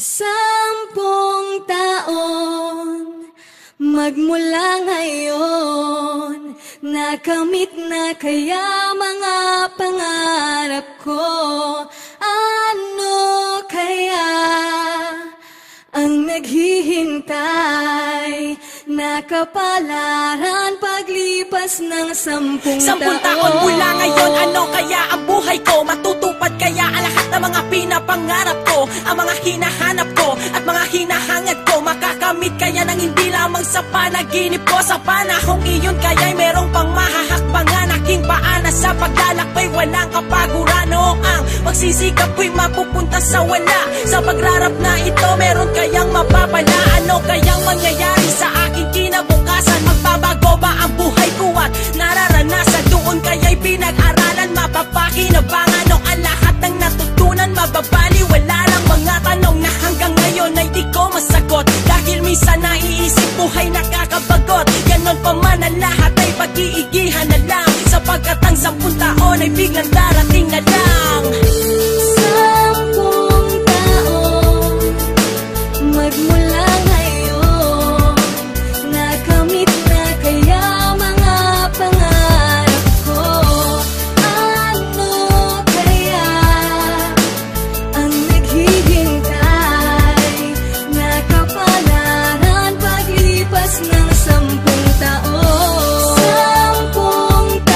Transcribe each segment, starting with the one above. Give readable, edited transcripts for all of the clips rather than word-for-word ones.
10 taon magmula ngayon, nakamit na kaya mga pangarap ko? Ano kaya ang naghihintay na kapalaran paglipas ng 10 taon mula ngayon, ano kaya ang buhay ko? Matutupad kaya ang lahat ng mga pinapangarap ko? Ang mga hinahanap ko at mga hinahangad ko, makakamit kaya ng hindi lamang sa panaginip ko? Sa panahong iyon kaya'y merong pang mahahakbangan aking paana sa paglalakbay, walang kapaguran. O ang magsisikap ko'y mapupunta sa wala. Sa pagrarap na ito, meron kayang mapapala? Ano kayang mangyayari sa aking kinabukasan? Magbabago ba ang buhay ko at nararanasan? Doon kaya'y pinag-aralan, mapapakinabangan o ang lahat ng natutunan mababali? Wala lang mga tanong na hanggang ngayon ay di ko masagot, dahil minsan naiisip buhay nakakabagot. Ganon pa man ang lahat ay pag-iigihan na lang, sapagkat ang 10 taon ay biglang darating na lang. 10 taon magmula ngayon, nakamit na kaya mga pangarap ko? Ano kaya ang naghihintay na kapalaran paglipas ng 10 taon? 10 taon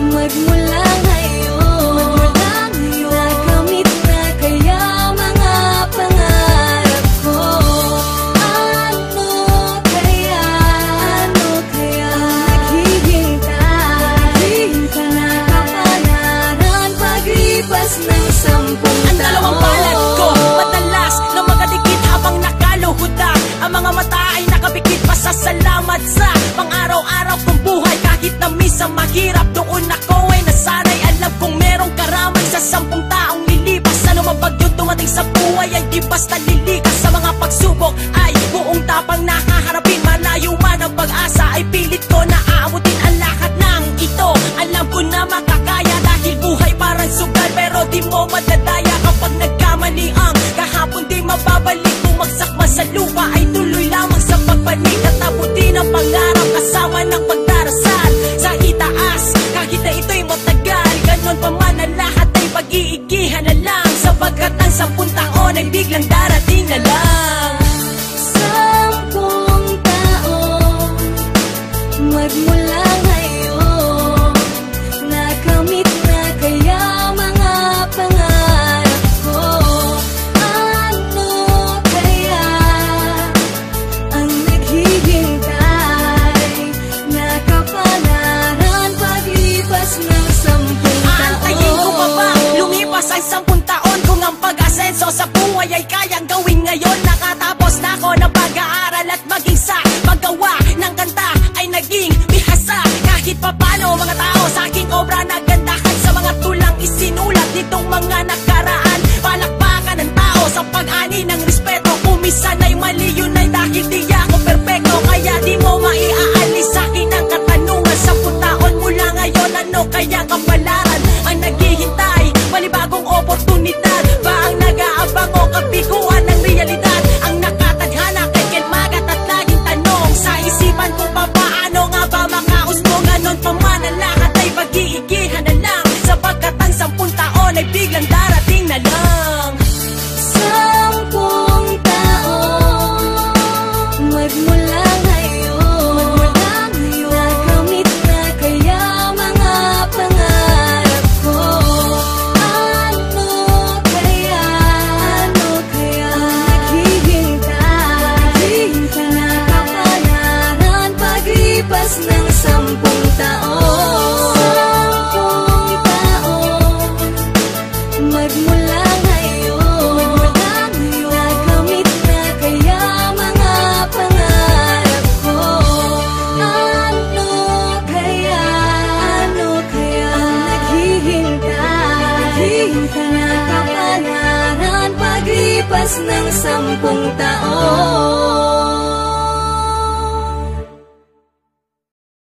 magmula ngayon, nakamit na kaya mga pangarap ko? Ano kaya ang naghihintay na kapalaran paglipas ng 10 taon? Ang dalawang palad ko madalas na makadikit habang nakaluhod na. Ang mga mata ay nakabikit pa sa salamat sa pang-araw-araw kong buhay. Kahit na minsan mahirap, doon ako ay nasanay. Alam kong merong karamay sa 10 taong lilipas. Ano man bagyong dumating sa buhay ay di basta lilikas. Sa mga pagsubok ay buong tapang nakaharapin. Malayo man ang pag-asa ay pilit ko na aabutin ang lahat ng ito. Alam ko na makakaya, dahil buhay parang sugal, pero di mo madadaya kapag nagkamali ang kahapon. Di mababalik, bumagsak man sa lupa ay tuloy lamang sa pagbalik. At abutin ang pangarap kasama ng pagdarasal sa itaas, kahit na ito'y matagal. Ganon pa man ang lahat ay pag-iigihan na lang, sapagkat ang 10 taon ay biglang darating na lang. 10 taon magmula ngayon, nakamit na kaya mga pangarap ko? Ano kaya ang naghihintay na kapalaran paglipas ng 10 taon? Aantayin ko pa ba lumipas ang 10 taon? Kung ang pag-asenso sa buhay ay kayang gawin ngayon, nakatapos na ako ng pag-aaral at maging sa paggawa ng kanta ay naging bihasa. Kahit papano mga tao sa aking obra nagandahan, sa mga tulang isinulat nitong mga nakaraan. Palakpakan ng tao sa pag-ani ng respeto. Kung minsan ay mali, yun ay dahil di ako perfecto. Kaya di mo maiaalis sa akin ang katanungan. 10 taon mula ngayon, ano kaya kapalaran ang naghihintay? Malibagong oportunidad ba ang nag-aabang o kabiguan ng realidad? Ang nakatadhana kay Ken Magat at laging tanong sa isipan ko pa, paano nga ba makausbong? Ganon pa man ang lahat ay pag-iigihan na lang, sapagkat ang 10 taon ay biglang darating na lang. 10 taon magmula ngayon, nakamit na kaya mga pangarap ko? Ano kaya ang naghihintay na kapalaran paglipas ng 10 taon? 10 taon magmula ngayon, nakamit na kaya mga pangarap ko? Ano kaya ang naghihintay na kapalaran paglipas ng 10 taon?